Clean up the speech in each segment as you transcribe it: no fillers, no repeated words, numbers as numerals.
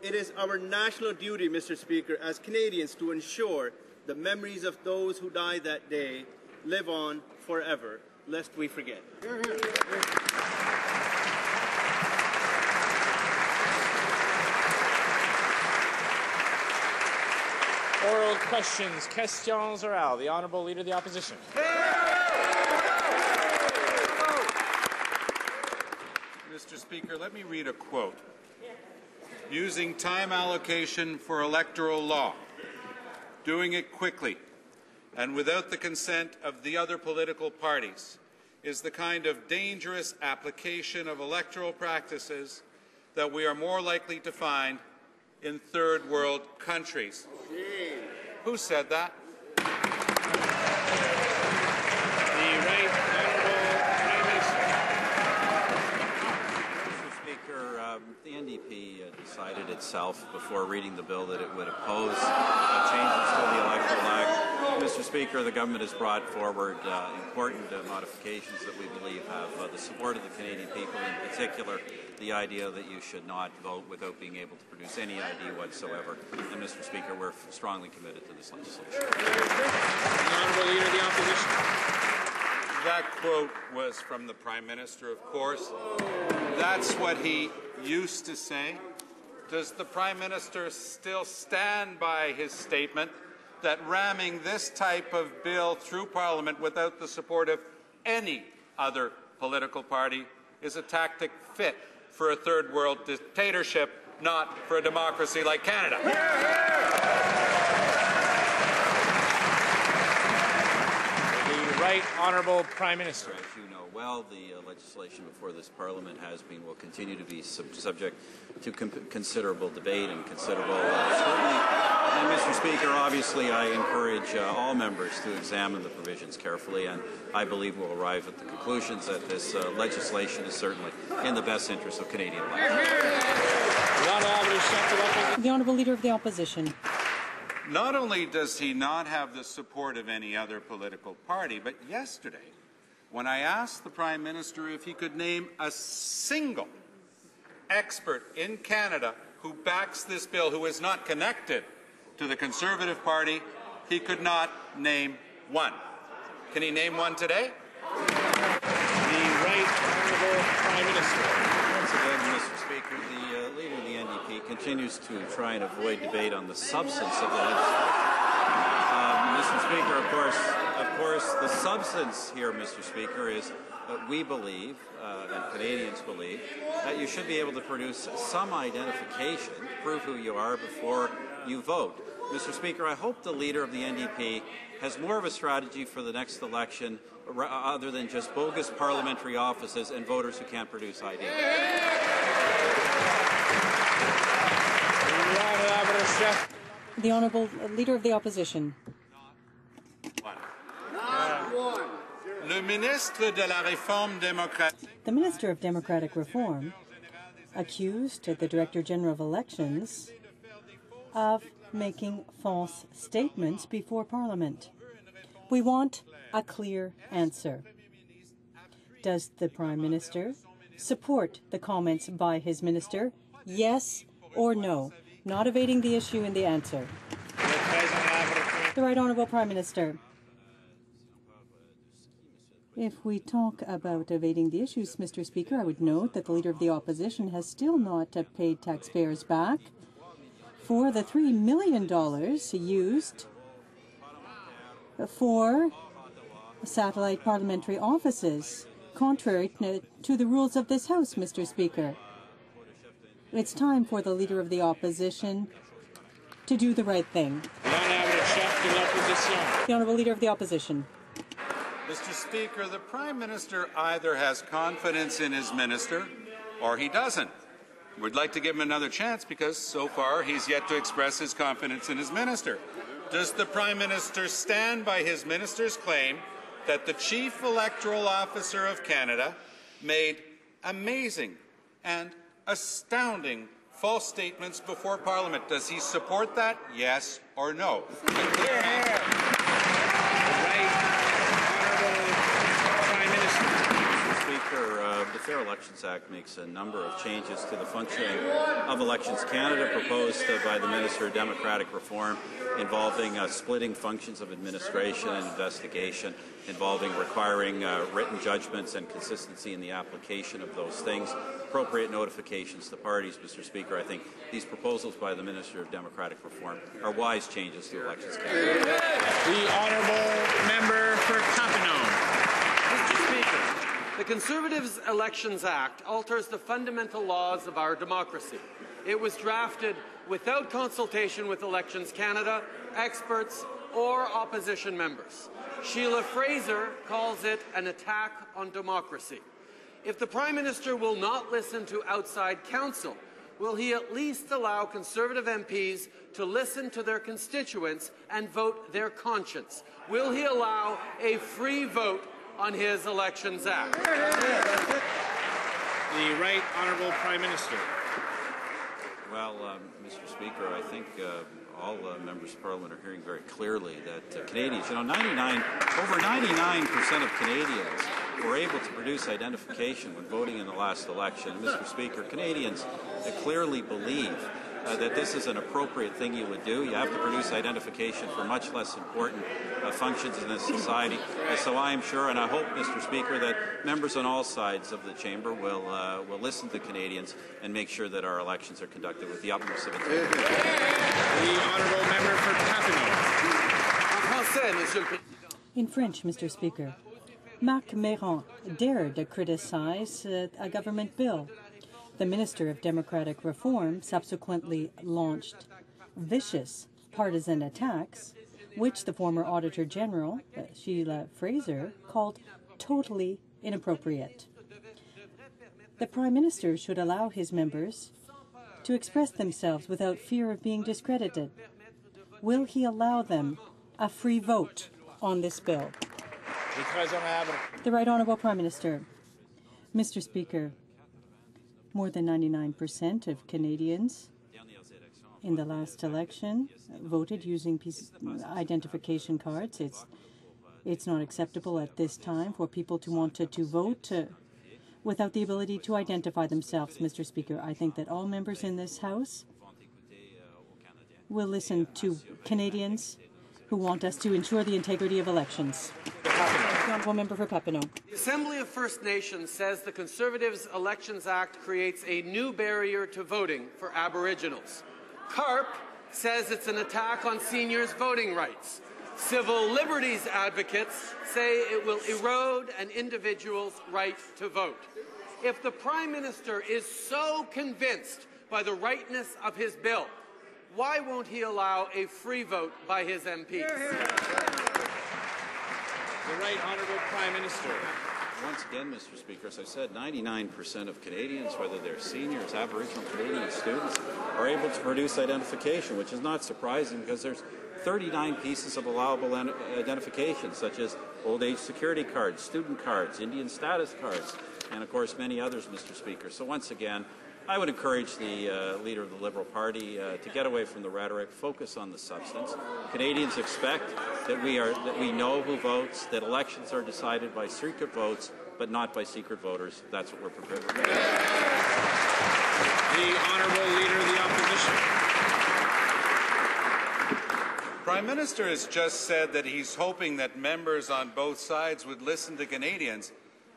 It is our national duty, Mr. Speaker, as Canadians to ensure the memories of those who died that day live on forever, lest we forget. Oral questions. Questions orales. The Honourable Leader of the Opposition. Mr. Speaker, let me read a quote. Using time allocation for electoral law, doing it quickly and without the consent of the other political parties is the kind of dangerous application of electoral practices that we are more likely to find in third world countries. Who said that? The Right Honourable Prime Minister. Mr. Speaker, the NDP decided itself before reading the bill that it would oppose changes to the Electoral Act. Mr. Speaker, the government has brought forward important modifications that we believe have the support of the Canadian people, in particular the idea that you should not vote without being able to produce any ID whatsoever. And, Mr. Speaker, we're strongly committed to this legislation. The Honourable Leader of the Opposition. That quote was from the Prime Minister, of course. That's what he used to say. Does the Prime Minister still stand by his statement that ramming this type of bill through Parliament without the support of any other political party is a tactic fit for a third world dictatorship, not for a democracy like Canada? The Right Honourable Prime Minister. As you know well, the legislation before this Parliament will continue to be subject to considerable debate and considerable scrutiny. And, Mr. Speaker, obviously I encourage all members to examine the provisions carefully, and I believe we'll arrive at the conclusions that this legislation is certainly in the best interest of Canadian life. The Honourable Leader of the Opposition. Not only does he not have the support of any other political party, but yesterday, when I asked the Prime Minister if he could name a single expert in Canada who backs this bill, who is not connected to the Conservative Party, he could not name one. Can he name one today? The Right Honourable Prime Minister. Once again, Mr. Speaker, the Leader of the NDP continues to try and avoid debate on the substance of the legislation. Mr. Speaker, of course, the substance here, Mr. Speaker, is that we believe, and Canadians believe, that you should be able to produce some identification to prove who you are before you vote. Mr. Speaker, I hope the Leader of the NDP has more of a strategy for the next election other than just bogus parliamentary offices and voters who can't produce ID. The Honourable Leader of the Opposition. Le ministre de la Réforme démocratique. The Minister of Democratic Reform accused the Director General of Elections of making false statements before Parliament. We want a clear answer. Does the Prime Minister support the comments by his minister? Yes or no? Not evading the issue in the answer. The Right Honourable Prime Minister. If we talk about evading the issues, Mr. Speaker, I would note that the Leader of the Opposition has still not paid taxpayers back for the $3 million used for satellite parliamentary offices, contrary to the rules of this House, Mr. Speaker. It's time for the Leader of the Opposition to do the right thing. The Honourable Leader of the Opposition. Mr. Speaker, the Prime Minister either has confidence in his minister or he doesn't. We'd like to give him another chance because so far he's yet to express his confidence in his minister. Does the Prime Minister stand by his minister's claim that the Chief Electoral Officer of Canada made amazing and astounding false statements before Parliament? Does he support that? Yes or no? The Fair Elections Act makes a number of changes to the functioning of Elections Canada, proposed by the Minister of Democratic Reform, involving splitting functions of administration and investigation, involving requiring written judgments and consistency in the application of those things, appropriate notifications to parties. Mr. Speaker, I think these proposals by the Minister of Democratic Reform are wise changes to Elections Canada. The honourable member for Papineau. Mr. Speaker, the Conservatives Elections Act alters the fundamental laws of our democracy. It was drafted without consultation with Elections Canada, experts, or opposition members. Sheila Fraser calls it an attack on democracy. If the Prime Minister will not listen to outside counsel, will he at least allow Conservative MPs to listen to their constituents and vote their conscience? Will he allow a free vote on his Elections Act? The Right Honourable Prime Minister. Well, Mr. Speaker, I think all members of Parliament are hearing very clearly that Canadians, over 99% of Canadians were able to produce identification when voting in the last election. And Mr. Speaker, Canadians clearly believe that this is an appropriate thing you would do. You have to produce identification for much less important functions in this society. So I am sure, and I hope, Mr. Speaker, that members on all sides of the chamber will listen to Canadians and make sure that our elections are conducted with the utmost of integrity. The honourable member for Papineau. In French, Mr. Speaker, Marc Méran dared to criticize a government bill. The Minister of Democratic Reform subsequently launched vicious partisan attacks, which the former Auditor General, Sheila Fraser, called totally inappropriate. The Prime Minister should allow his members to express themselves without fear of being discredited. Will he allow them a free vote on this bill? The Right Honourable Prime Minister. Mr. Speaker, more than 99% of Canadians in the last election voted using identification cards. It's not acceptable at this time for people to want to vote without the ability to identify themselves, Mr. Speaker. I think that all members in this House will listen to Canadians who want us to ensure the integrity of elections. The honourable member for Papineau. The Assembly of First Nations says the Conservatives Elections Act creates a new barrier to voting for Aboriginals. CARP says it's an attack on seniors' voting rights. Civil liberties advocates say it will erode an individual's right to vote. If the Prime Minister is so convinced by the rightness of his bill, why won't he allow a free vote by his MPs? The Right Honourable Prime Minister. Once again, Mr. Speaker, as I said, 99% of Canadians, whether they're seniors, Aboriginal Canadian students, are able to produce identification, which is not surprising because there's 39 pieces of allowable identification, such as old age security cards, student cards, Indian status cards, and of course many others, Mr. Speaker. So once again, I would encourage the leader of the Liberal Party to get away from the rhetoric, focus on the substance. Canadians expect that we know who votes, that elections are decided by secret votes, but not by secret voters. That's what we're prepared to do. The Honourable Leader of the Opposition. Prime Minister has just said that he's hoping that members on both sides would listen to Canadians.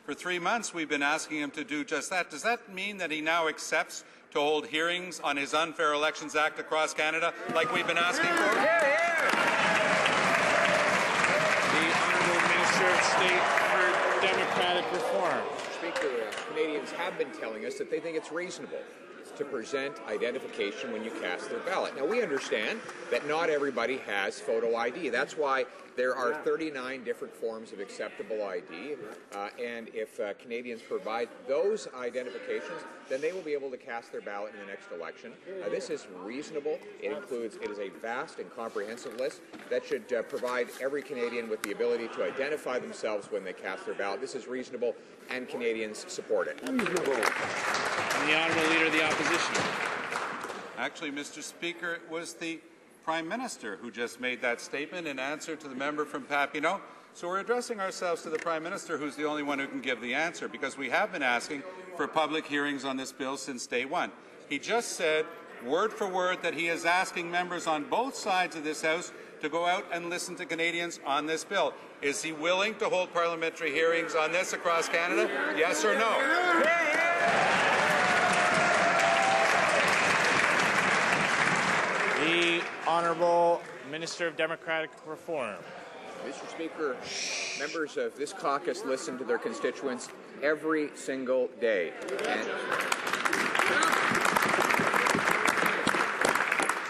For 3 months, we've been asking him to do just that. Does that mean that he now accepts to hold hearings on his Unfair Elections Act across Canada, like we've been asking for? The Honourable Minister of State for Democratic Reform. Speaker, Canadians have been telling us that they think it's reasonable to present identification when you cast their ballot. Now, we understand that not everybody has photo ID. That's why there are 39 different forms of acceptable ID, and if Canadians provide those identifications, then they will be able to cast their ballot in the next election. This is reasonable. It is a vast and comprehensive list that should provide every Canadian with the ability to identify themselves when they cast their ballot. This is reasonable, and Canadians support it. Reasonable. And the Honourable Leader of the Opposition. Actually, Mr. Speaker, it was the Prime Minister who just made that statement in answer to the member from Papineau. So we're addressing ourselves to the Prime Minister, who's the only one who can give the answer, because we have been asking for public hearings on this bill since day one. He just said, word for word, that he is asking members on both sides of this House to go out and listen to Canadians on this bill. Is he willing to hold parliamentary hearings on this across Canada? Yes or no? The Honourable Minister of Democratic Reform. Mr. Speaker, members of this caucus listen to their constituents every single day.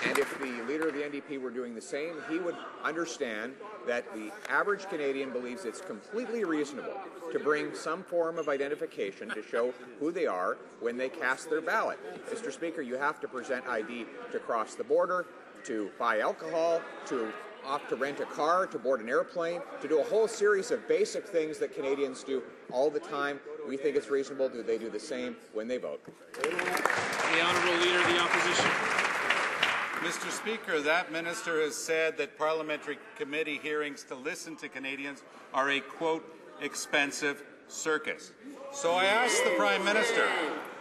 And if the leader of the NDP were doing the same, he would understand that the average Canadian believes it's completely reasonable to bring some form of identification to show who they are when they cast their ballot. Mr. Speaker, you have to present ID to cross the border, to buy alcohol, to opt to rent a car, to board an airplane, to do a whole series of basic things that Canadians do all the time. We think it's reasonable that they do the same when they vote. The Honourable Leader of the Opposition. Mr. Speaker, that minister has said that parliamentary committee hearings to listen to Canadians are a, quote, expensive circus. So I asked the Prime Minister,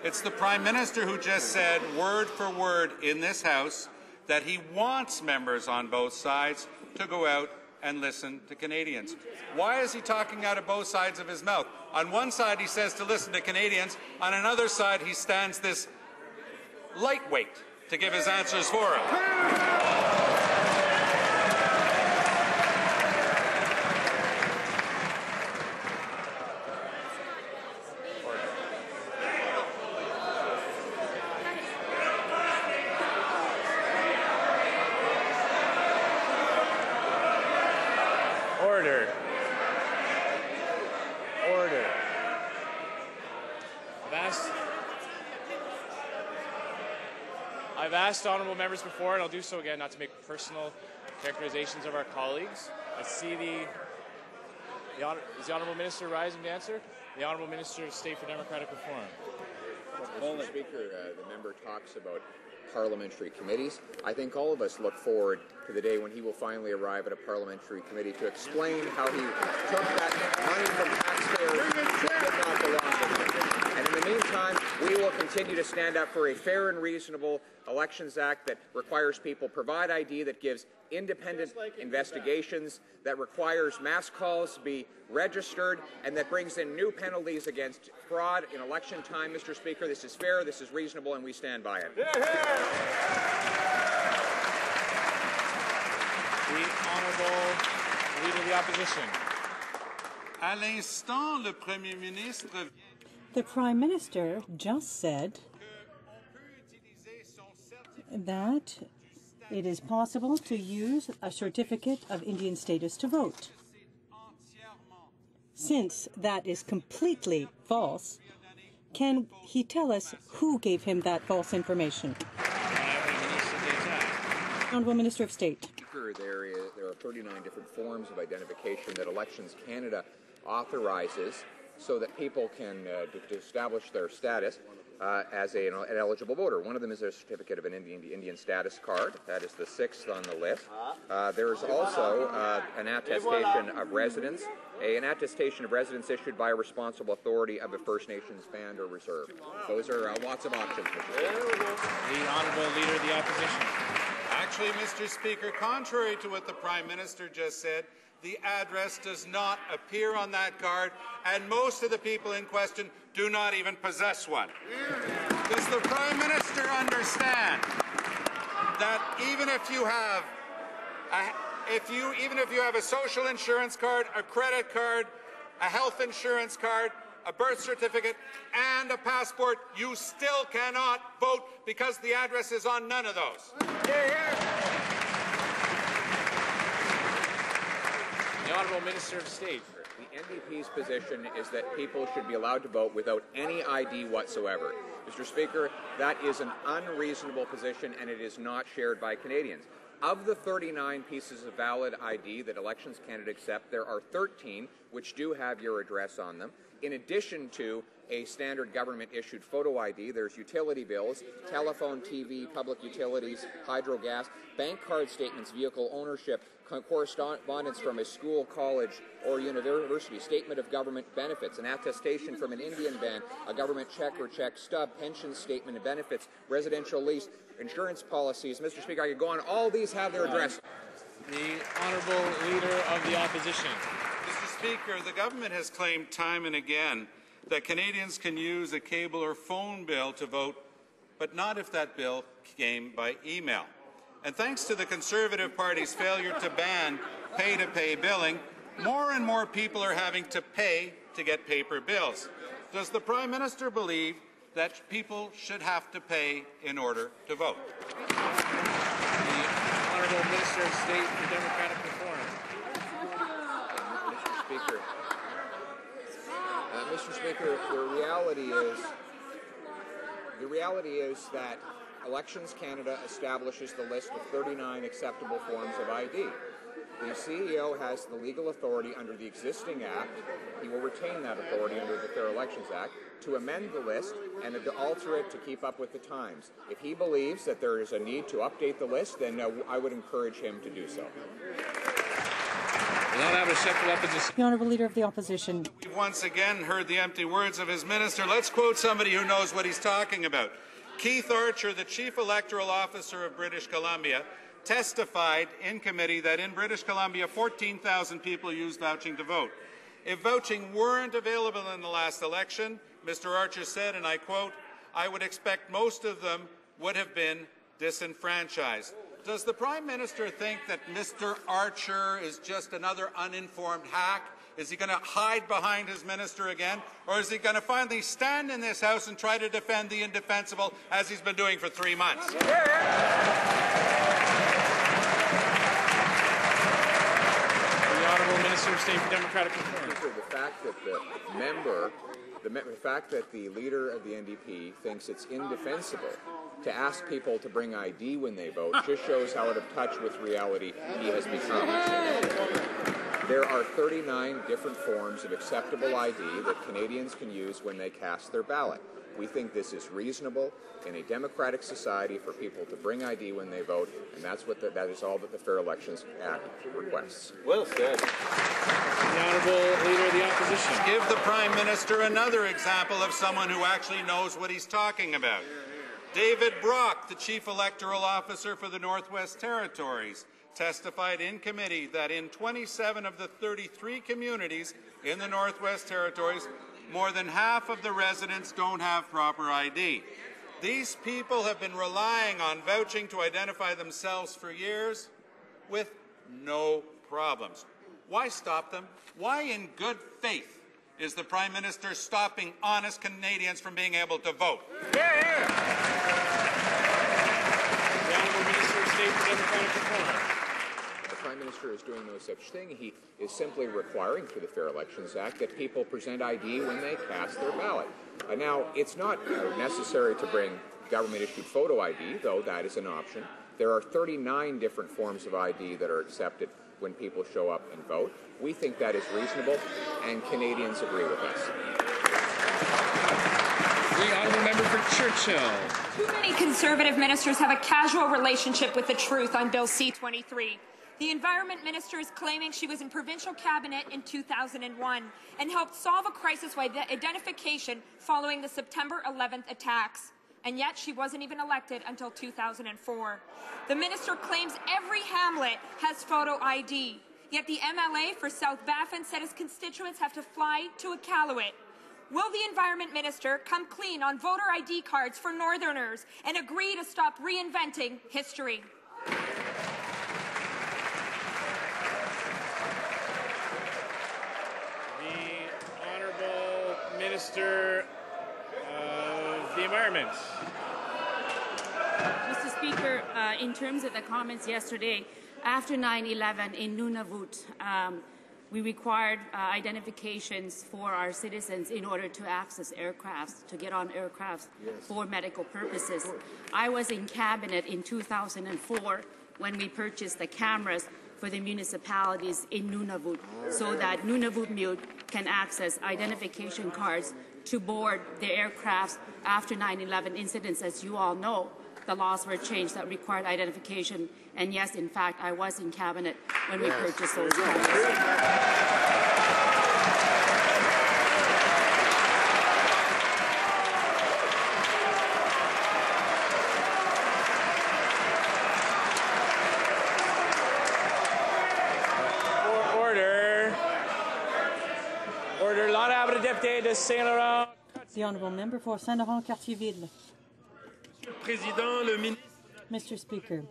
it's the Prime Minister who just said, word for word in this House, that he wants members on both sides to go out and listen to Canadians. Why is he talking out of both sides of his mouth? On one side, he says to listen to Canadians. On another side, he stands this lightweight to give his answers for him. I've asked honourable members before, and I'll do so again, not to make personal characterizations of our colleagues. I see is the Honourable Minister rising to answer? The Honourable Minister of State for Democratic Reform. Mr. Speaker, the member talks about parliamentary committees. I think all of us look forward to the day when he will finally arrive at a parliamentary committee to explain how he took that money from taxpayers that did not belong to him. And in the meantime, we will continue to stand up for a fair and reasonable Elections Act that requires people provide ID, that gives independent investigations, that requires mass calls to be registered, and that brings in new penalties against fraud in election time. Mr. Speaker, this is fair, this is reasonable, and we stand by it. The Honourable Leader of the Opposition. À l'instant, le Premier ministre. The Prime Minister just said that it is possible to use a certificate of Indian status to vote. Since that is completely false, can he tell us who gave him that false information? Honourable Minister of State. There are 39 different forms of identification that Elections Canada authorizes so that people can to establish their status as an eligible voter. One of them is a certificate of an Indian status card. That is the 6th on the list. There is also an attestation of residence, an attestation of residence issued by a responsible authority of a First Nations band or reserve. Those are lots of options. The Honourable Leader of the Opposition. Actually, Mr. Speaker, contrary to what the Prime Minister just said, the address does not appear on that card, and most of the people in question do not even possess one. Does the Prime Minister understand that even if you have a social insurance card, a credit card, a health insurance card, a birth certificate, and a passport, you still cannot vote because the address is on none of those? The Honourable Minister of State. The NDP's position is that people should be allowed to vote without any ID whatsoever. Mr. Speaker, that is an unreasonable position, and it is not shared by Canadians. Of the 39 pieces of valid ID that Elections Canada accept, there are 13 which do have your address on them, in addition to a standard government-issued photo ID. There's utility bills, telephone, TV, public utilities, hydro, gas, bank card statements, vehicle ownership, correspondence from a school, college, or university, statement of government benefits, an attestation from an Indian band, a government check or check stub, pension statement of benefits, residential lease, insurance policies. Mr. Speaker, I could go on. All these have their address. The Honourable Leader of the Opposition. Mr. Speaker, the government has claimed time and again that Canadians can use a cable or phone bill to vote, but not if that bill came by email. And thanks to the Conservative Party's failure to ban pay-to-pay billing, more and more people are having to pay to get paper bills. Does the Prime Minister believe that people should have to pay in order to vote? The Honourable Minister of State for Democratic Reform. Mr. Speaker, the reality is that Elections Canada establishes the list of 39 acceptable forms of ID. The CEO has the legal authority under the existing Act. He will retain that authority under the Fair Elections Act to amend the list and to alter it to keep up with the times. If he believes that there is a need to update the list, then I would encourage him to do so. The Honourable Leader of the Opposition. We've once again heard the empty words of his minister. Let's quote somebody who knows what he's talking about. Keith Archer, the Chief Electoral Officer of British Columbia, testified in committee that in British Columbia, 14,000 people used vouching to vote. If vouching weren't available in the last election, Mr. Archer said, and I quote, "I would expect most of them would have been disenfranchised." Does the Prime Minister think that Mr. Archer is just another uninformed hack? Is he going to hide behind his minister again? Or is he going to finally stand in this House and try to defend the indefensible as he's been doing for 3 months? The Honourable Minister of State for Democratic Reform. The fact that the leader of the NDP thinks it's indefensible to ask people to bring ID when they vote just shows how out of touch with reality he has become. There are 39 different forms of acceptable ID that Canadians can use when they cast their ballot. We think this is reasonable in a democratic society for people to bring ID when they vote, and that is all that the Fair Elections Act requests. Well said. The Honourable Leader of the Opposition. Give the Prime Minister another example of someone who actually knows what he's talking about. David Brock, the Chief Electoral Officer for the Northwest Territories, testified in committee that in 27 of the 33 communities in the Northwest Territories, more than half of the residents don't have proper ID. These people have been relying on vouching to identify themselves for years with no problems. Why stop them? Why, in good faith, is the Prime Minister stopping honest Canadians from being able to vote? The Honourable Minister of State for Democratic Reform. The Prime Minister is doing no such thing. He is simply requiring through the Fair Elections Act that people present ID when they cast their ballot. Now, it's not necessary to bring government-issued photo ID, though that is an option. There are 39 different forms of ID that are accepted when people show up and vote. We think that is reasonable, and Canadians agree with us. The Honourable Member for Churchill. Too many Conservative ministers have a casual relationship with the truth on Bill C-23. The Environment Minister is claiming she was in provincial cabinet in 2001 and helped solve a crisis with identification following the September 11th attacks. And yet she wasn't even elected until 2004. The minister claims every hamlet has photo ID, yet the MLA for South Baffin said his constituents have to fly to Iqaluit. Will the Environment Minister come clean on voter ID cards for Northerners and agree to stop reinventing history? The Honourable Minister of the Environment. Mr. Speaker, in terms of the comments yesterday, after 9/11 in Nunavut, we required identifications for our citizens in order to access aircrafts, to get on aircrafts for medical purposes. I was in cabinet in 2004 when we purchased the cameras for the municipalities in Nunavut so that Nunavut Mute can access identification cards to board their aircrafts after 9/11 incidents. As you all know, the laws were changed that required identification. And yes, in fact, I was in cabinet when we purchased those planes. The Honourable Member for Saint-Laurent-Cartierville. Mr. Speaker,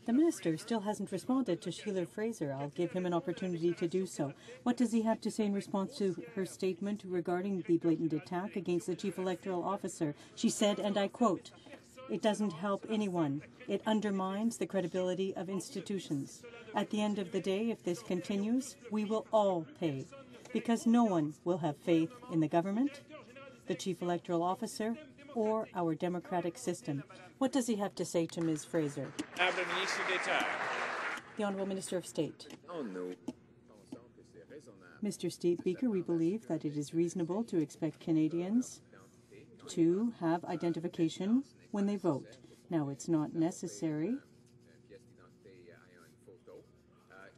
the Minister still hasn't responded to Sheila Fraser. I'll give him an opportunity to do so. What does he have to say in response to her statement regarding the blatant attack against the Chief Electoral Officer? She said, and I quote, "It doesn't help anyone. It undermines the credibility of institutions. At the end of the day, if this continues, we will all pay, because no one will have faith in the government, the Chief Electoral Officer, or our democratic system." What does he have to say to Ms. Fraser? The Honourable Minister of State. Mr. Speaker, we believe that it is reasonable to expect Canadians to have identification when they vote. Now, it's not necessary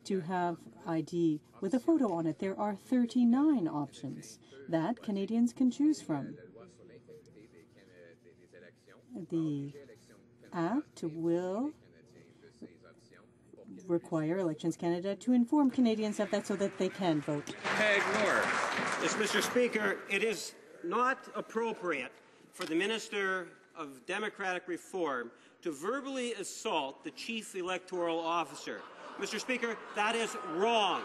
to have ID with a photo on it. There are 39 options that Canadians can choose from. The Act will require Elections Canada to inform Canadians of that so that they can vote. Yes, Mr. Speaker, it is not appropriate for the Minister of Democratic Reform to verbally assault the Chief Electoral Officer. Mr. Speaker, that is wrong.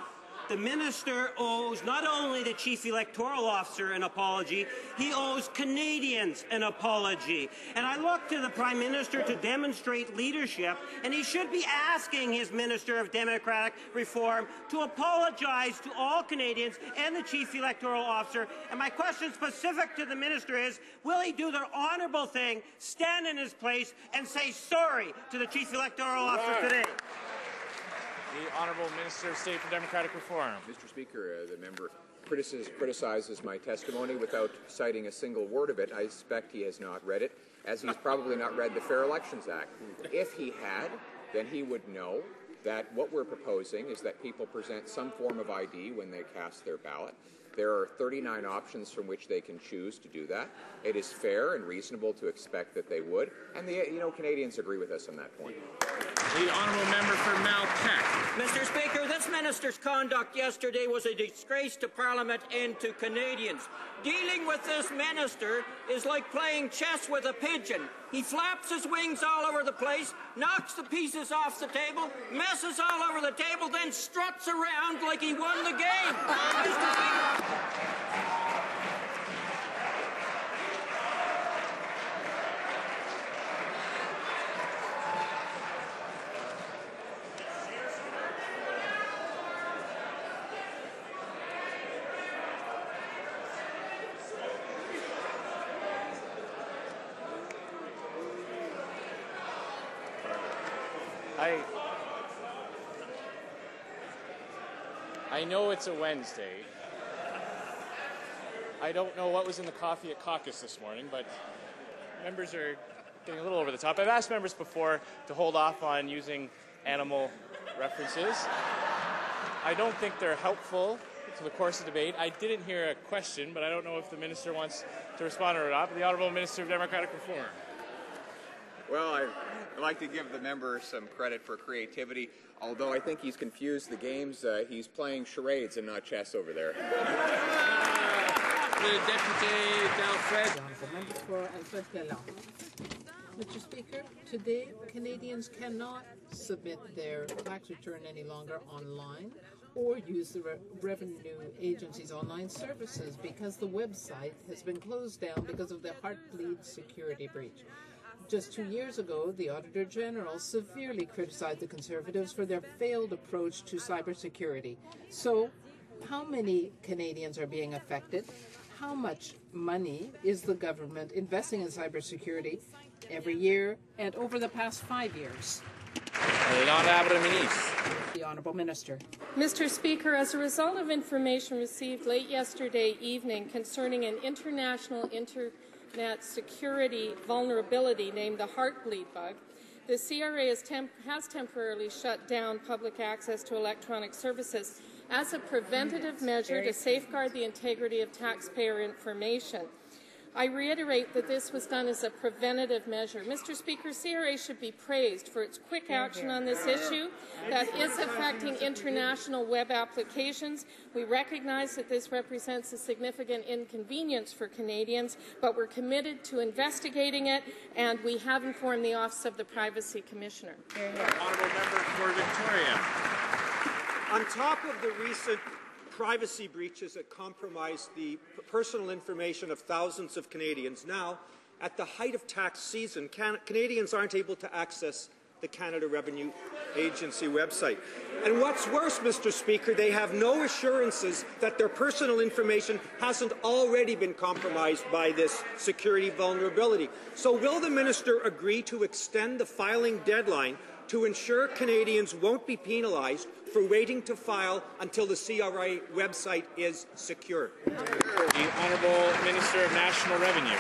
The Minister owes not only the Chief Electoral Officer an apology, he owes Canadians an apology. And I look to the Prime Minister to demonstrate leadership, and he should be asking his Minister of Democratic Reform to apologize to all Canadians and the Chief Electoral Officer. And my question specific to the Minister is, will he do the honourable thing, stand in his place, and say sorry to the Chief Electoral Officer today? The Honourable Minister of State for Democratic Reform. Mr. Speaker, the member criticizes my testimony without citing a single word of it. I suspect he has not read it, as he's probably not read the Fair Elections Act. If he had, then he would know that what we're proposing is that people present some form of ID when they cast their ballot. There are 39 options from which they can choose to do that. It is fair and reasonable to expect that they would, and Canadians agree with us on that point. The Honourable Member for Malpeque. Mr. Speaker, this Minister's conduct yesterday was a disgrace to Parliament and to Canadians. Dealing with this Minister is like playing chess with a pigeon. He flaps his wings all over the place, knocks the pieces off the table, messes all over the table, then struts around like he won the game. Mr. Speaker. I know it's a Wednesday. I don't know what was in the coffee at caucus this morning, but members are getting a little over the top. I've asked members before to hold off on using animal references. I don't think they're helpful to the course of debate. I didn't hear a question, but I don't know if the minister wants to respond or not. The Honourable Minister of Democratic Reform. Well, I'd like to give the member some credit for creativity, although I think he's confused the games. He's playing charades and not chess over there. Mr. Speaker, today Canadians cannot submit their tax return any longer online or use the Revenue Agency's online services because the website has been closed down because of the Heartbleed security breach. Just 2 years ago, the Auditor General severely criticized the Conservatives for their failed approach to cybersecurity. So, how many Canadians are being affected? How much money is the government investing in cybersecurity every year and over the past 5 years? L'Honorable Ministre. The Honourable Minister. Mr. Speaker, as a result of information received late yesterday evening concerning an international internet security vulnerability named the Heartbleed bug, the CRA has temporarily shut down public access to electronic services as a preventative measure to safeguard the integrity of taxpayer information. I reiterate that this was done as a preventative measure. Mr. Speaker, CRA should be praised for its quick action on this issue that is affecting international web applications. We recognize that this represents a significant inconvenience for Canadians, but we're committed to investigating it, and we have informed the Office of the Privacy Commissioner. Honourable member for Victoria. On top of the recent privacy breaches that compromise the personal information of thousands of Canadians, now, at the height of tax season, Canadians aren't able to access the Canada Revenue Agency website. And what's worse, Mr. Speaker, they have no assurances that their personal information hasn't already been compromised by this security vulnerability. So will the minister agree to extend the filing deadline to ensure Canadians won't be penalised for waiting to file until the CRA website is secure? The Honourable Minister of National Revenue.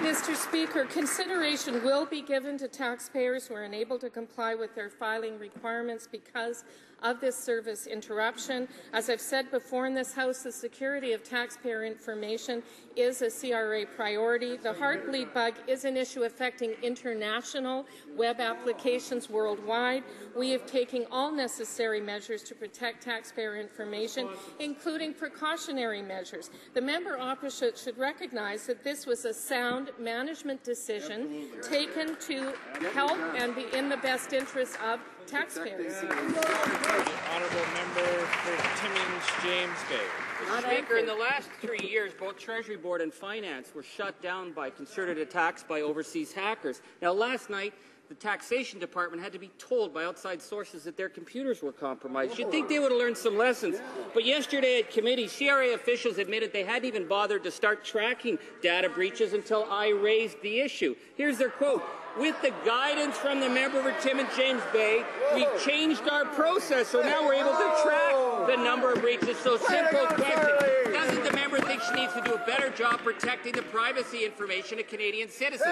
Mr. Speaker, consideration will be given to taxpayers who are unable to comply with their filing requirements because of this service interruption. As I've said before in this House, the security of taxpayer information is a CRA priority. The Heartbleed bug is an issue affecting international web applications worldwide. We have taken all necessary measures to protect taxpayer information, including precautionary measures. The member opposite should recognize that this was a sound management decision taken to help and be in the best interest of taxpayers. Honourable member for Timmins, James Bay. Mr. Speaker, in the last 3 years, both Treasury Board and Finance were shut down by concerted attacks by overseas hackers. Now, last night, the Taxation Department had to be told by outside sources that their computers were compromised. You'd think they would have learned some lessons. But yesterday at committee, CRA officials admitted they hadn't even bothered to start tracking data breaches until I raised the issue. Here's their quote. With the guidance from the member for Timmins, James Bay, we changed our process, so now we're able to track the number of breaches. So simple question. Doesn't the member think she needs to do a better job protecting the privacy information of Canadian citizens?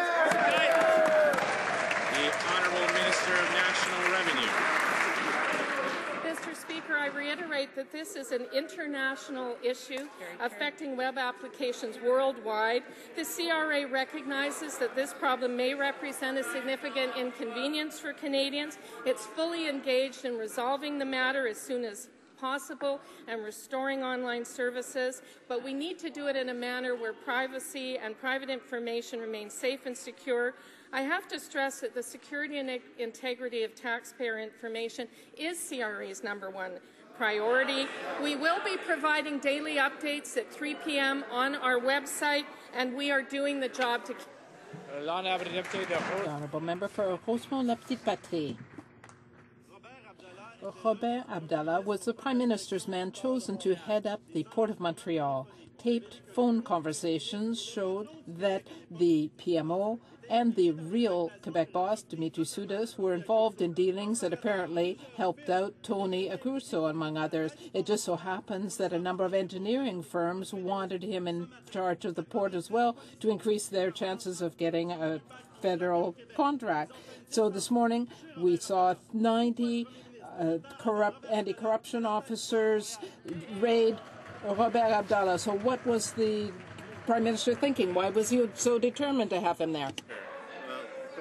The Honourable Minister of National Revenue. Mr. Speaker, I reiterate that this is an international issue affecting web applications worldwide. The CRA recognizes that this problem may represent a significant inconvenience for Canadians. It's fully engaged in resolving the matter as soon as possible and restoring online services, but we need to do it in a manner where privacy and private information remain safe and secure. I have to stress that the security and integrity of taxpayer information is CRA's #1 priority. We will be providing daily updates at 3 p.m. on our website, and we are doing the job to keep. The Honourable Member for Rosemont-la-Petite-Patrie. Robert Abdallah was the Prime Minister's man chosen to head up the Port of Montreal. Taped phone conversations showed that the PMO and the real Quebec boss, Dimitri Soudas, were involved in dealings that apparently helped out Tony Accurso, among others. It just so happens that a number of engineering firms wanted him in charge of the port as well to increase their chances of getting a federal contract. So this morning we saw 90 anti-corruption officers raid Robert Abdallah. So what was the Prime Minister thinking? Why was he so determined to have him there?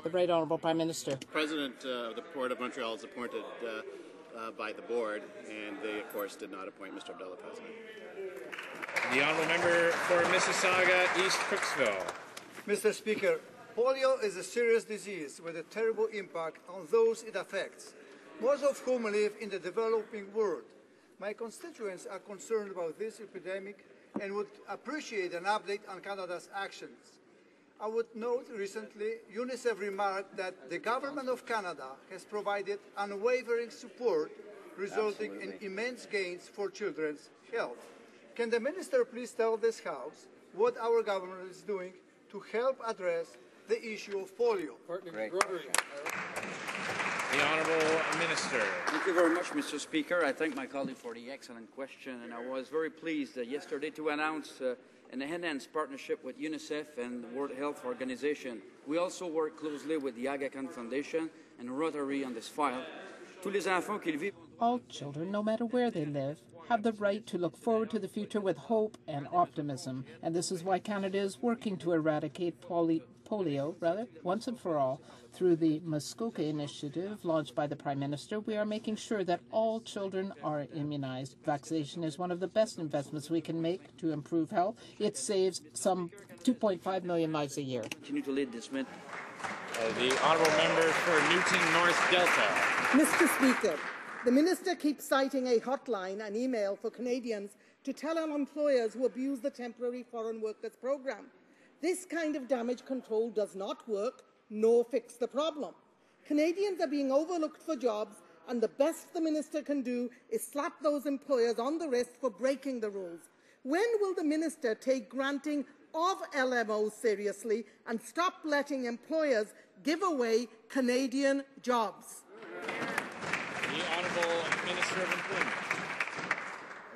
The Right Honourable Prime Minister. The President of the Port of Montreal is appointed by the board, and they, of course, did not appoint Mr. Abdallah President. The Honourable Member for Mississauga, East Crooksville. Mr. Speaker, polio is a serious disease with a terrible impact on those it affects, most of whom live in the developing world. My constituents are concerned about this epidemic and would appreciate an update on Canada's actions. I would note recently UNICEF remarked that the Government of Canada has provided unwavering support, resulting in immense gains for children's health. Can the Minister please tell this House what our government is doing to help address the issue of polio? The Honourable Minister. Minister. Thank you very much, Mr. Speaker. I thank my colleague for the excellent question, and I was very pleased yesterday to announce an enhanced partnership with UNICEF and the World Health Organization. We also work closely with the Aga Khan Foundation and Rotary on this file. All children, no matter where they live, have the right to look forward to the future with hope and optimism. And this is why Canada is working to eradicate polio, once and for all. Through the Muskoka initiative launched by the Prime Minister, we are making sure that all children are immunized. Vaccination is one of the best investments we can make to improve health. It saves some 2.5 million lives a year. Continue to lead this minute. The honourable member for Newton North Delta. Mr. Speaker, the Minister keeps citing a hotline and email for Canadians to tell on employers who abuse the temporary foreign workers program. This kind of damage control does not work nor fix the problem. Canadians are being overlooked for jobs, and the best the Minister can do is slap those employers on the wrist for breaking the rules. When will the Minister take granting of LMOs seriously and stop letting employers give away Canadian jobs? The Honourable Minister of Employment.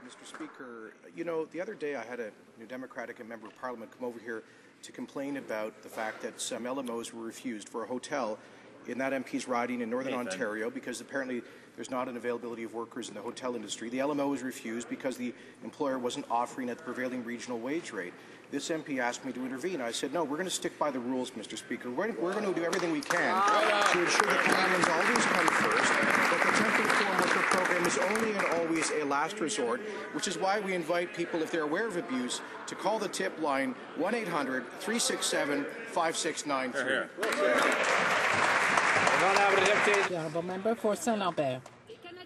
Mr. Speaker, you know, the other day I had a New Democratic member of Parliament come over here to complain about the fact that some LMOs were refused for a hotel in that MP's riding in Northern Ontario because apparently there's not an availability of workers in the hotel industry. The LMO was refused because the employer wasn't offering at the prevailing regional wage rate. This MP asked me to intervene. I said, no, we're going to stick by the rules, Mr. Speaker. We're going to do everything we can to ensure that Canadians always come first, that the temporary foreign worker program is only and always a last resort, which is why we invite people, if they're aware of abuse, to call the tip line 1-800-367-5693. The Honourable Member for Saint-Lambert.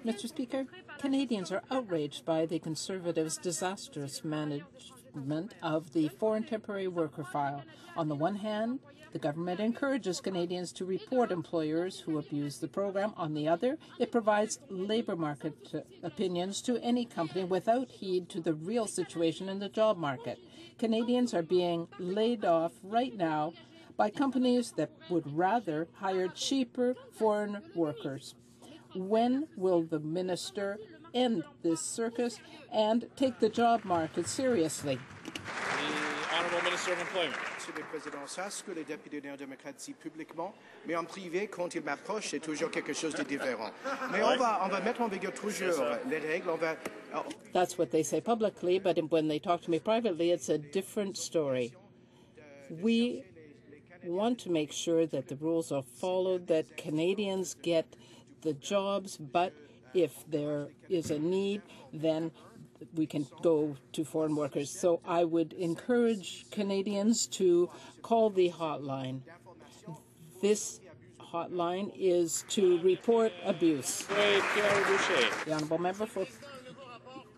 Mr. Speaker, Canadians are outraged by the Conservatives' disastrous management of the foreign temporary worker file. On the one hand, the government encourages Canadians to report employers who abuse the program. On the other, it provides labour market opinions to any company without heed to the real situation in the job market. Canadians are being laid off right now by companies that would rather hire cheaper foreign workers. When will the Minister end this circus and take the job market seriously? The Honourable Minister of Employment. Monsieur le Président, ça, ce que les députés néo-démocrates disent publiquement, mais en privé, quand ils m'approchent, c'est toujours quelque chose de différent. Mais on va mettre en vigueur toujours les règles. That's what they say publicly, but when they talk to me privately, it's a different story. We want to make sure that the rules are followed, that Canadians get the jobs, but if there is a need, then we can go to foreign workers. So I would encourage Canadians to call the hotline. This hotline is to report abuse. The Honourable Member for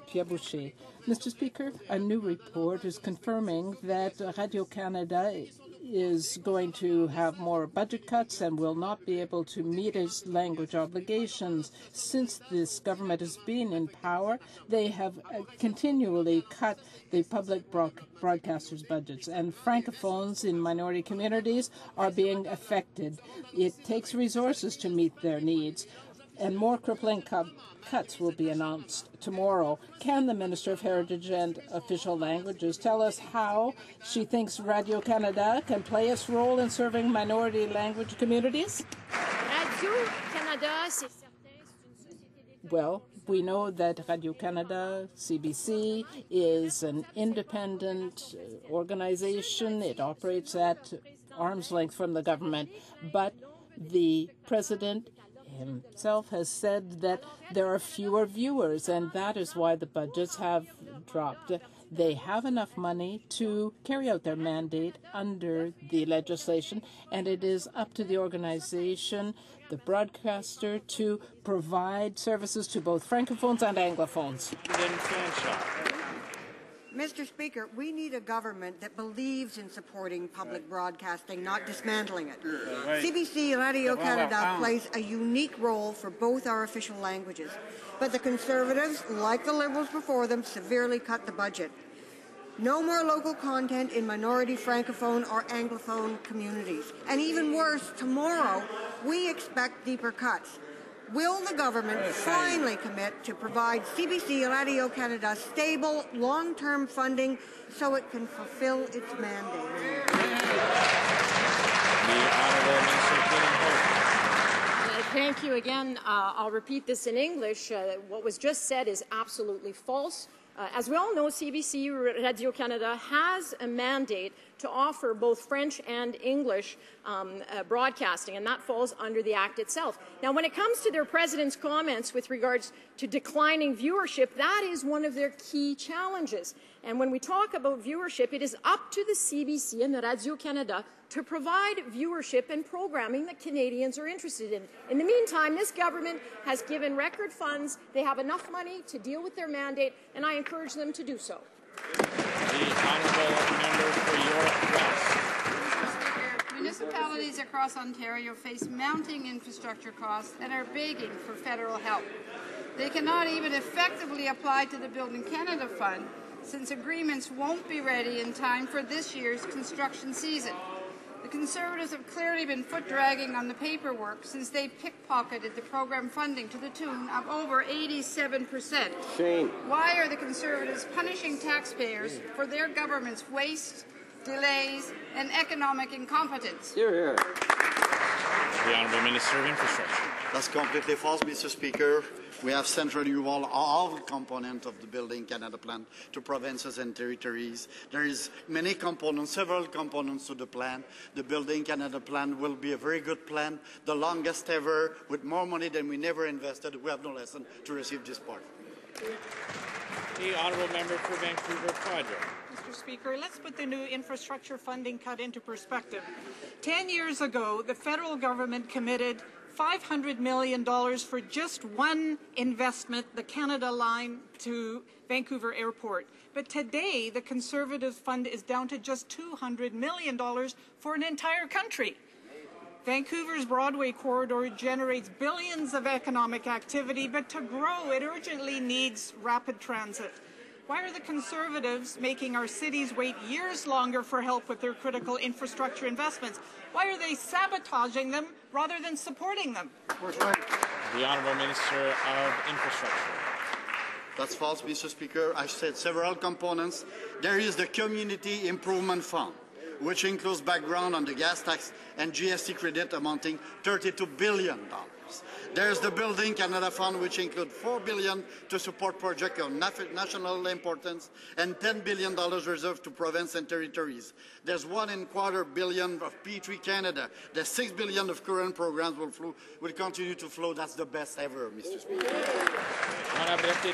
Pierre Boucher. Mr. Speaker, a new report is confirming that Radio-Canada is going to have more budget cuts and will not be able to meet its language obligations. Since this government has been in power, they have continually cut the public broadcasters' budgets, and francophones in minority communities are being affected. It takes resources to meet their needs, and more crippling cuts will be announced tomorrow. Can the Minister of Heritage and Official Languages tell us how she thinks Radio-Canada can play its role in serving minority language communities? Radio-Canada, c'est Well, we know that Radio-Canada, CBC, is an independent organization. It operates at arm's length from the government, but the President himself has said that there are fewer viewers, and that is why the budgets have dropped. They have enough money to carry out their mandate under the legislation, and it is up to the organization, the broadcaster, to provide services to both francophones and anglophones. Mr. Speaker, we need a government that believes in supporting public broadcasting, not dismantling it. CBC Radio-Canada plays a unique role for both our official languages, but the Conservatives, like the Liberals before them, severely cut the budget. No more local content in minority francophone or anglophone communities. And even worse, tomorrow, we expect deeper cuts. Will the government finally commit to provide CBC Radio-Canada stable, long-term funding so it can fulfill its mandate? The Honourable Minister of Clean Hope. Thank you again. I'll repeat this in English. What was just said is absolutely false. As we all know, CBC Radio-Canada has a mandate to offer both French and English broadcasting, and that falls under the Act itself. Now, when it comes to their President's comments with regards to declining viewership, that is one of their key challenges. And when we talk about viewership, it is up to the CBC and the Radio-Canada to provide viewership and programming that Canadians are interested in. In the meantime, this government has given record funds. They have enough money to deal with their mandate, and I encourage them to do so. The Honourable Member for York West. Municipalities across Ontario face mounting infrastructure costs and are begging for federal help. They cannot even effectively apply to the Building Canada Fund since agreements won't be ready in time for this year's construction season. The Conservatives have clearly been foot-dragging on the paperwork since they pickpocketed the program funding to the tune of over 87%. Shame. Why are the Conservatives punishing taxpayers for their government's waste, delays, and economic incompetence? Here, here. The Honourable Minister of Infrastructure. That's completely false, Mr. Speaker. We have centrally involved all components of the Building Canada plan to provinces and territories. There is many components, several components to the plan. The Building Canada plan will be a very good plan, the longest ever, with more money than we never invested. We have no lesson to receive this part. The Honourable Member for Vancouver Quadro. Mr. Speaker, let's put the new infrastructure funding cut into perspective. 10 years ago, the federal government committed $500 million for just one investment, the Canada Line to Vancouver Airport. But today, the Conservative fund is down to just $200 million for an entire country. Vancouver's Broadway corridor generates billions of economic activity, but to grow, it urgently needs rapid transit. Why are the Conservatives making our cities wait years longer for help with their critical infrastructure investments? Why are they sabotaging them rather than supporting them? The Honourable Minister of Infrastructure. That's false, Mr. Speaker. I said several components. There is the Community Improvement Fund, which includes background on the gas tax and GST credit amounting $32 billion. There's the Building Canada Fund, which includes $4 billion to support projects of national importance and $10 billion reserved to provinces and territories. There's $1.25 billion of P3 Canada. The $6 billion of current programs will continue to flow. That's the best ever, Mr. Speaker.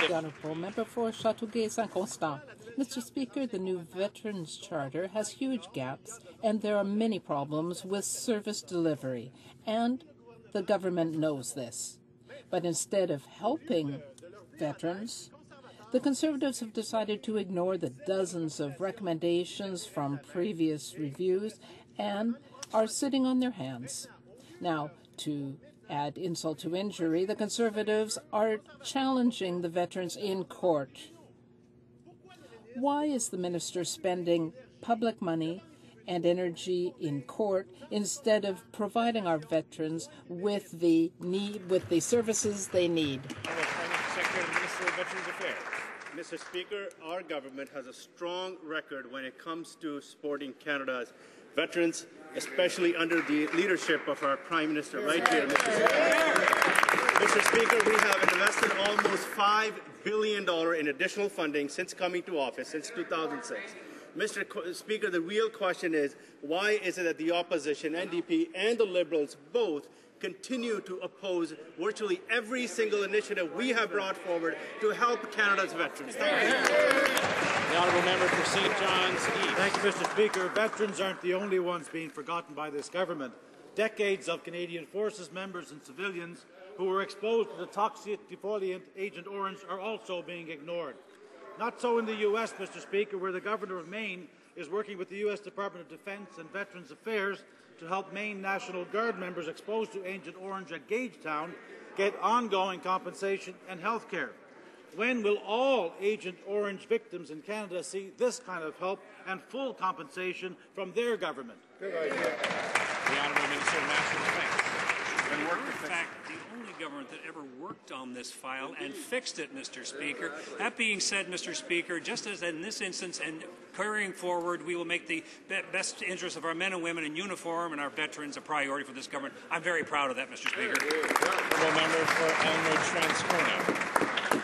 The Honourable Member for Châteauguay-Saint-Constant. Mr. Speaker, the new Veterans Charter has huge gaps, and there are many problems with service delivery, and the government knows this. But instead of helping veterans, the Conservatives have decided to ignore the dozens of recommendations from previous reviews and are sitting on their hands. Now, to add insult to injury, the Conservatives are challenging the veterans in court. Why is the minister spending public money and energy in court instead of providing our veterans with the services they need? Secretary and Minister of Veterans Affairs. Mr. Speaker, our government has a strong record when it comes to supporting Canada's veterans, especially under the leadership of our Prime Minister right here, Mr. Speaker. Mr. Speaker, we have invested almost $5 billion in additional funding since coming to office, since 2006. Mr. Speaker, the real question is, why is it that the opposition, NDP, and the Liberals both continue to oppose virtually every single initiative we have brought forward to help Canada's veterans? Thank you. The Honourable Member for St. John's East. Thank you, Mr. Speaker. Veterans aren't the only ones being forgotten by this government. Decades of Canadian Forces members and civilians who were exposed to the toxic defoliant Agent Orange are also being ignored. Not so in the U.S., Mr. Speaker, where the Governor of Maine is working with the U.S. Department of Defense and Veterans Affairs to help Maine National Guard members exposed to Agent Orange at Gagetown get ongoing compensation and health care. When will all Agent Orange victims in Canada see this kind of help and full compensation from their government? The Honourable Minister of National Defence. In fact, the only government that ever worked on this file and fixed it, Mr. Speaker. That being said, Mr. Speaker, just as in this instance and carrying forward, we will make the best interests of our men and women in uniform and our veterans a priority for this government. I'm very proud of that, Mr. Speaker. The member for Elmwood Transcona.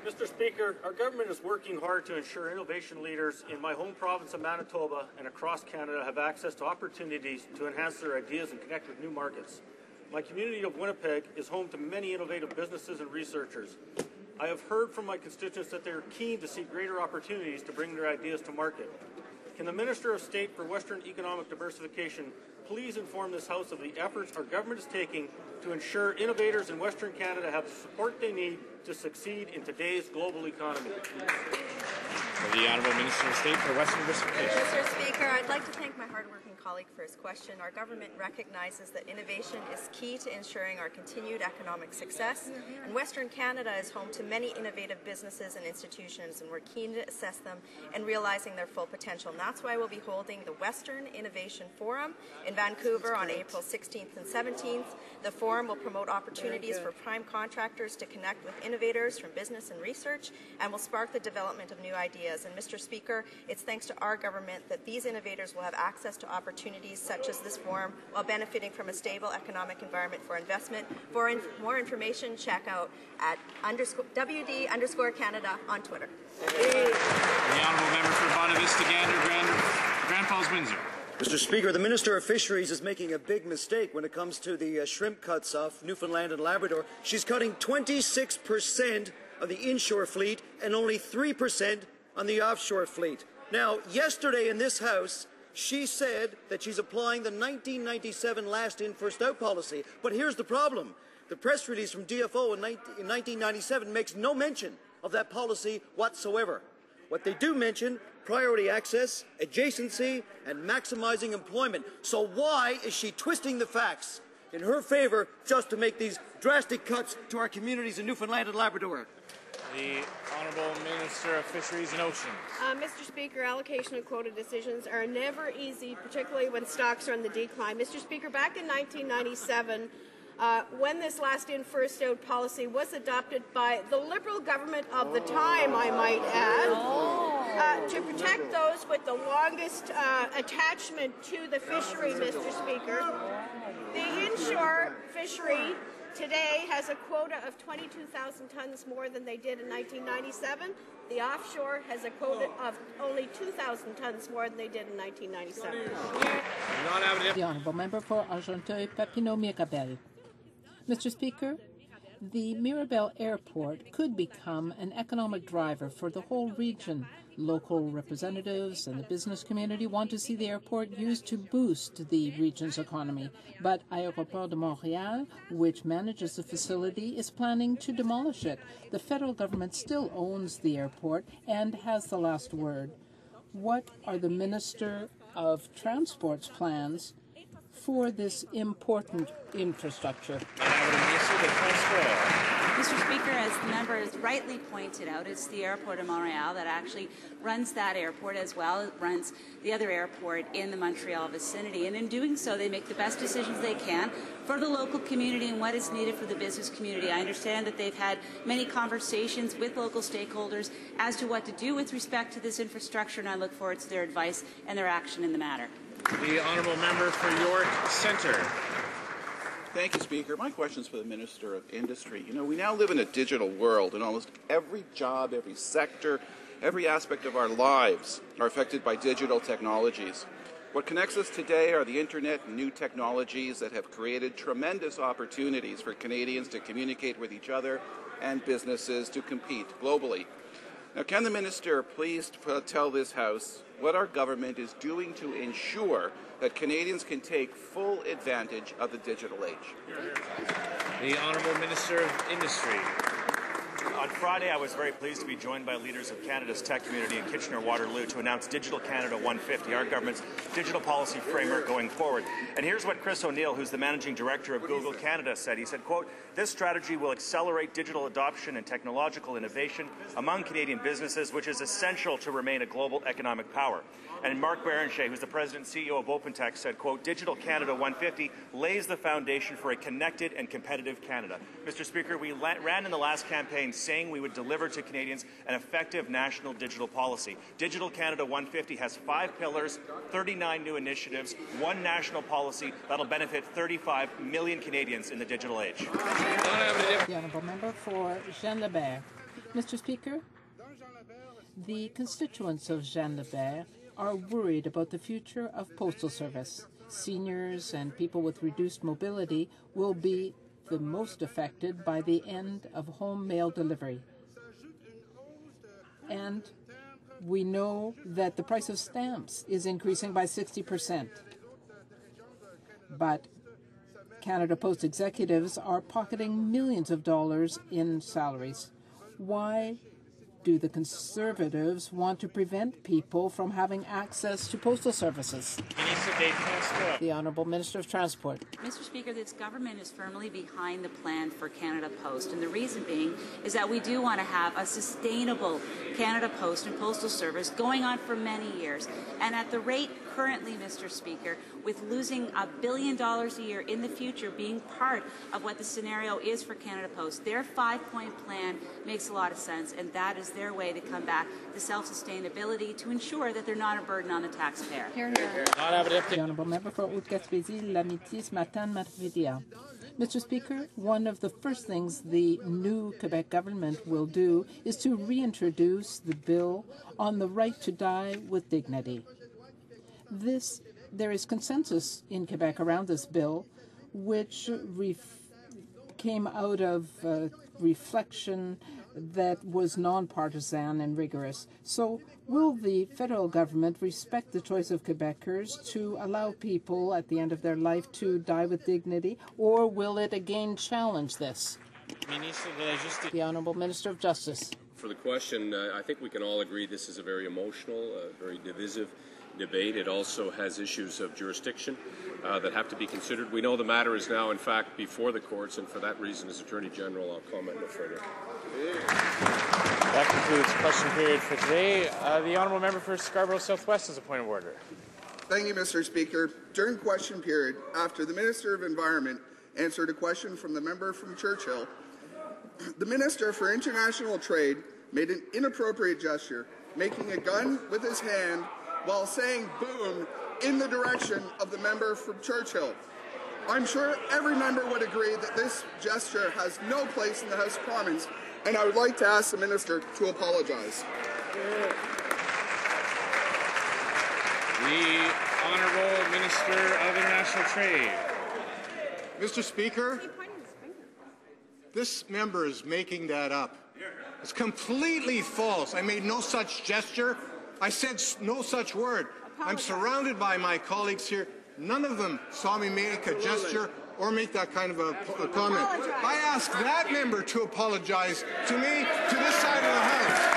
Mr. Speaker, our government is working hard to ensure innovation leaders in my home province of Manitoba and across Canada have access to opportunities to enhance their ideas and connect with new markets. My community of Winnipeg is home to many innovative businesses and researchers. I have heard from my constituents that they are keen to see greater opportunities to bring their ideas to market. Can the Minister of State for Western Economic Diversification please inform this House of the efforts our government is taking to ensure innovators in Western Canada have the support they need to succeed in today's global economy? The Honourable Minister of State for Western Diversification. Mr. Speaker, I'd like to thank my hardworking colleague for his question. Our government recognizes that innovation is key to ensuring our continued economic success, and Western Canada is home to many innovative businesses and institutions, and we're keen to assess them and realizing their full potential. And that's why we'll be holding the Western Innovation Forum in Vancouver on April 16th and 17th. The forum will promote opportunities for prime contractors to connect with innovators from business and research, and will spark the development of new ideas. And Mr. Speaker, it's thanks to our government that these innovators will have access to opportunities such as this forum while benefiting from a stable economic environment for investment. For more information, check out at WD_Canada on Twitter. The Honourable Member for Bonavista Gander, Grand Falls, Windsor. Mr. Speaker, the Minister of Fisheries is making a big mistake when it comes to the shrimp cuts off Newfoundland and Labrador. She's cutting 26% of the inshore fleet and only 3% on the offshore fleet. Now, yesterday in this House, she said that she's applying the 1997 last in, first out policy. But here's the problem. The press release from DFO in 1997 makes no mention of that policy whatsoever. What they do mention, priority access, adjacency, and maximizing employment. So why is she twisting the facts in her favor just to make these drastic cuts to our communities in Newfoundland and Labrador? The Honourable Minister of Fisheries and Oceans. Mr. Speaker, allocation and quota decisions are never easy, particularly when stocks are on the decline. Mr. Speaker, back in 1997, when this last in, first out policy was adopted by the Liberal government of the time, I might add, to protect those with the longest attachment to the fishery, Mr. Speaker. The inshore fishery today has a quota of 22,000 tons more than they did in 1997. The offshore has a quota of only 2,000 tons more than they did in 1997. The Honourable Member for Argenteuil-Papineau-Mirabel. Mr. Speaker, the Mirabel Airport could become an economic driver for the whole region. Local representatives and the business community want to see the airport used to boost the region's economy. But Aéroport de Montreal, which manages the facility, is planning to demolish it. The federal government still owns the airport and has the last word. What are the Minister of Transport's plans for this important infrastructure? Mr. Speaker, as the member has rightly pointed out, it's the Airport of Montreal that actually runs that airport as well as runs the other airport in the Montreal vicinity. And in doing so, they make the best decisions they can for the local community and what is needed for the business community. I understand that they've had many conversations with local stakeholders as to what to do with respect to this infrastructure, and I look forward to their advice and their action in the matter. The Honourable Member for York Centre. Thank you, Speaker. My question is for the Minister of Industry. You know, we now live in a digital world, and almost every job, every sector, every aspect of our lives are affected by digital technologies. What connects us today are the Internet and new technologies that have created tremendous opportunities for Canadians to communicate with each other and businesses to compete globally. Now, can the Minister please tell this House what our government is doing to ensure that Canadians can take full advantage of the digital age? The Honourable Minister of Industry. On Friday, I was very pleased to be joined by leaders of Canada's tech community in Kitchener-Waterloo to announce Digital Canada 150, our government's digital policy framework going forward. And here's what Chris O'Neill, who's the managing director of Google Canada, said. He said, quote, "This strategy will accelerate digital adoption and technological innovation among Canadian businesses, which is essential to remain a global economic power." And Mark Barrenshea, who's the president and CEO of OpenTech, said, quote, "Digital Canada 150 lays the foundation for a connected and competitive Canada." Mr. Speaker, we ran in the last campaign saying we would deliver to Canadians an effective national digital policy. Digital Canada 150 has 5 pillars, 39 new initiatives, 1 national policy that'll benefit 35 million Canadians in the digital age. The honourable member for Jean Lebert. Mr. Speaker, the constituents of Jean Lebert are worried about the future of postal service. Seniors and people with reduced mobility will be the most affected by the end of home mail delivery. And we know that the price of stamps is increasing by 60%. But Canada Post executives are pocketing millions of dollars in salaries. Why do the Conservatives want to prevent people from having access to postal services? The Honourable Minister of Transport. Mr. Speaker, this government is firmly behind the plan for Canada Post, and the reason being is that we do want to have a sustainable Canada Post and postal service going on for many years. And at the rate currently, Mr. Speaker, with losing $1 billion a year in the future being part of what the scenario is for Canada Post, their 5-point plan makes a lot of sense, and that is their way to come back to self-sustainability to ensure that they're not a burden on the taxpayer. The Honourable Member for Haute-Gaspésie, L'Amitié, ce matin, Marvidia. Mr. Speaker, one of the first things the new Quebec government will do is to reintroduce the bill on the right to die with dignity. There is consensus in Quebec around this bill, which came out of reflection that was nonpartisan and rigorous. So will the federal government respect the choice of Quebecers to allow people at the end of their life to die with dignity, or will it again challenge this? The Honourable Minister of Justice. For the question, I think we can all agree this is a very emotional, very divisive debate. It also has issues of jurisdiction that have to be considered. We know the matter is now, in fact, before the courts, and for that reason, as Attorney General, I'll comment no further. That concludes question period for today. The Honourable Member for Scarborough Southwest is a point of order. Thank you, Mr. Speaker. During question period, after the Minister of Environment answered a question from the member from Churchill, the Minister for International Trade made an inappropriate gesture, making a gun with his hand while saying boom in the direction of the member from Churchill. I'm sure every member would agree that this gesture has no place in the House of Commons, and I would like to ask the Minister to apologize. The Honourable Minister of International Trade. Mr. Speaker, this member is making that up. It's completely false. I made no such gesture. I said no such word. I'm surrounded by my colleagues here. None of them saw me make a gesture or make that kind of a comment. I ask that member to apologize to me, to this side of the House.